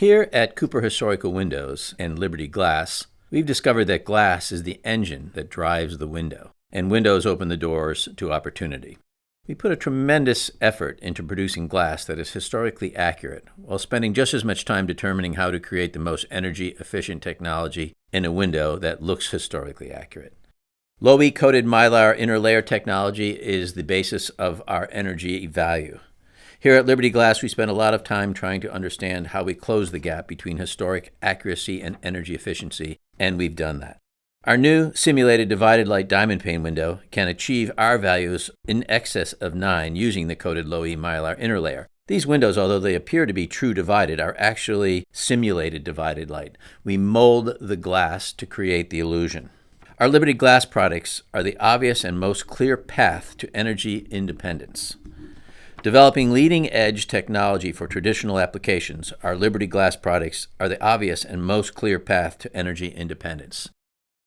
Here at Cooper Historical Windows and Liberty Glass, we've discovered that glass is the engine that drives the window, and windows open the doors to opportunity. We put a tremendous effort into producing glass that is historically accurate, while spending just as much time determining how to create the most energy-efficient technology in a window that looks historically accurate. Low-E coated Mylar interlayer technology is the basis of our energy value. Here at Liberty Glass, we spend a lot of time trying to understand how we close the gap between historic accuracy and energy efficiency, and we've done that. Our new simulated divided light diamond pane window can achieve our values in excess of 9 using the coated Low-E Mylar interlayer. These windows, although they appear to be true divided, are actually simulated divided light. We mold the glass to create the illusion. Our Liberty Glass products are the obvious and most clear path to energy independence. Developing leading-edge technology for traditional applications, our Liberty Glass products are the obvious and most clear path to energy independence.